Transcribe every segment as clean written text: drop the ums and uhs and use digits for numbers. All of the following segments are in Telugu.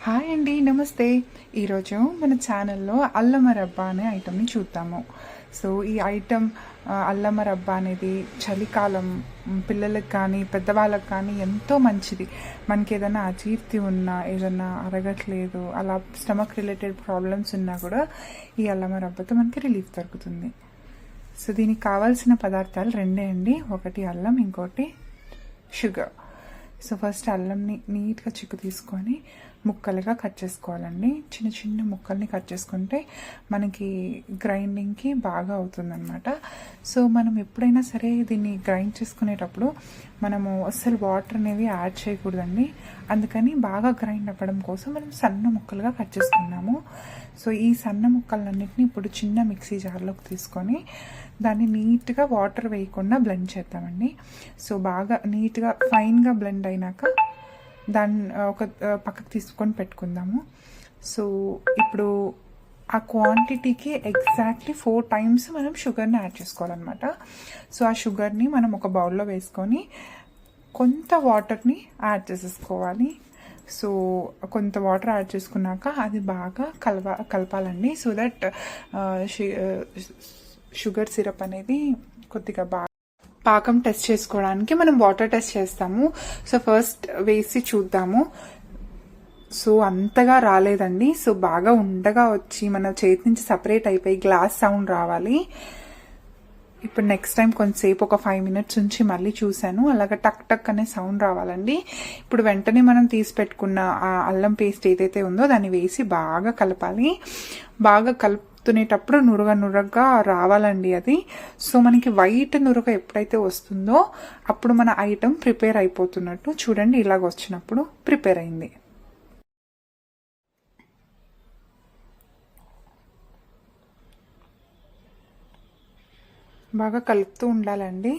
హాయ్ అండి, నమస్తే. ఈరోజు మన ఛానల్లో అల్లమ రబ్బా అనే ఐటమ్ని చూద్దాము. సో ఈ ఐటమ్ అల్లమ రబ్బా అనేది చలికాలం పిల్లలకు కానీ పెద్దవాళ్ళకి కానీ ఎంతో మంచిది. మనకి ఏదైనా అజీర్తి ఉన్నా, ఏదైనా అరగట్లేదు, అలా స్టమక్ రిలేటెడ్ ప్రాబ్లమ్స్ ఉన్నా కూడా ఈ అల్లమ రబ్బాతో మనకి రిలీఫ్ దొరుకుతుంది. సో దీనికి కావాల్సిన పదార్థాలు రెండే అండి. ఒకటి అల్లం, ఇంకోటి షుగర్. సో ఫస్ట్ అల్లంని నీట్గా చిక్కు తీసుకొని ముక్కలుగా కట్ చేసుకోవాలండి. చిన్న చిన్న ముక్కల్ని కట్ చేసుకుంటే మనకి గ్రైండింగ్కి బాగా అవుతుందన్నమాట. సో మనం ఎప్పుడైనా సరే దీన్ని గ్రైండ్ చేసుకునేటప్పుడు మనము అస్సలు వాటర్ అనేవి యాడ్ చేయకూడదండి. అందుకని బాగా గ్రైండ్ అవ్వడం కోసం మనం సన్న ముక్కలుగా కట్ చేసుకున్నాము. సో ఈ సన్న ముక్కలన్నింటినీ ఇప్పుడు చిన్న మిక్సీ జార్లోకి తీసుకొని దాన్ని నీట్గా వాటర్ వేయకుండా బ్లెండ్ చేద్దామండి. సో బాగా నీట్గా ఫైన్గా బ్లెండ్ అయినాక దాన్ని ఒక పక్కకు తీసుకొని పెట్టుకుందాము. సో ఇప్పుడు ఆ క్వాంటిటీకి ఎగ్జాక్ట్లీ 4 times మనం షుగర్ని యాడ్ చేసుకోవాలన్నమాట. సో ఆ షుగర్ని మనం ఒక బౌల్లో వేసుకొని కొంత వాటర్ని యాడ్ చేసేసుకోవాలి. సో కొంత వాటర్ యాడ్ చేసుకున్నాక అది బాగా కలపాలండి. సో దట్ షుగర్ సిరప్ అనేది కొద్దిగా బాగా పాకం టెస్ట్ చేసుకోవడానికి మనం వాటర్ టెస్ట్ చేస్తాము. సో ఫస్ట్ వేసి చూద్దాము. సో అంతగా రాలేదండి. సో బాగా ఉండగా వచ్చి మన చేతి నుంచి సపరేట్ అయిపోయి గ్లాస్ సౌండ్ రావాలి. ఇప్పుడు నెక్స్ట్ టైం కొంతసేపు ఒక 5 minutes ఉంచి మళ్ళీ చూశాను. అలాగ టక్ టక్ అనే సౌండ్ రావాలండి. ఇప్పుడు వెంటనే మనం తీసి పెట్టుకున్న ఆ అల్లం పేస్ట్ ఏదైతే ఉందో దాన్ని వేసి బాగా కలపాలి. బాగా కలుపుతునేటప్పుడు నురగగా రావాలండి అది. సో మనకి వైట్ నురగ ఎప్పుడైతే వస్తుందో అప్పుడు మన ఐటమ్ ప్రిపేర్ అయిపోతున్నట్టు. చూడండి, ఇలాగ వచ్చినప్పుడు ప్రిపేర్ అయింది. బాగా కలుపుతూ ఉండాలండి.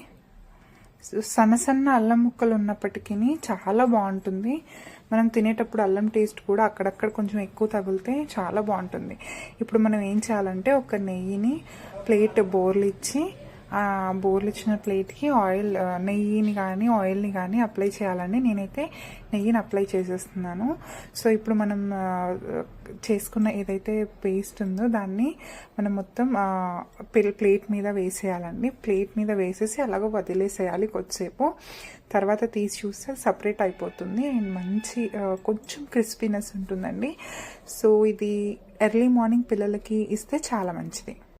సన్న సన్న అల్లం ముక్కలు ఉన్నప్పటికీ చాలా బాగుంటుంది. మనం తినేటప్పుడు అల్లం టేస్ట్ కూడా అక్కడక్కడ కొంచెం ఎక్కువ తగిలితే చాలా బాగుంటుంది. ఇప్పుడు మనం ఏం చేయాలంటే ఒక నెయ్యిని ప్లేట్ బోర్లు ఇచ్చి ఆ బోర్లు ఇచ్చిన ప్లేట్కి నెయ్యిని కానీ ఆయిల్ని కానీ అప్లై చేయాలండి. నేనైతే నెయ్యిని అప్లై చేసేస్తున్నాను. సో ఇప్పుడు మనం చేసుకున్న ఏదైతే పేస్ట్ ఉందో దాన్ని మనం మొత్తం ప్లేట్ మీద వేసేయాలండి. ప్లేట్ మీద వేసేసి అలాగ వదిలేసేయాలి కొద్దిసేపు. తర్వాత తీసి చూస్తే సపరేట్ అయిపోతుంది అండ్ మంచి కొంచెం క్రిస్పీనెస్ ఉంటుందండి. సో ఇది ఎర్లీ మార్నింగ్ పిల్లలకి ఇస్తే చాలా మంచిది.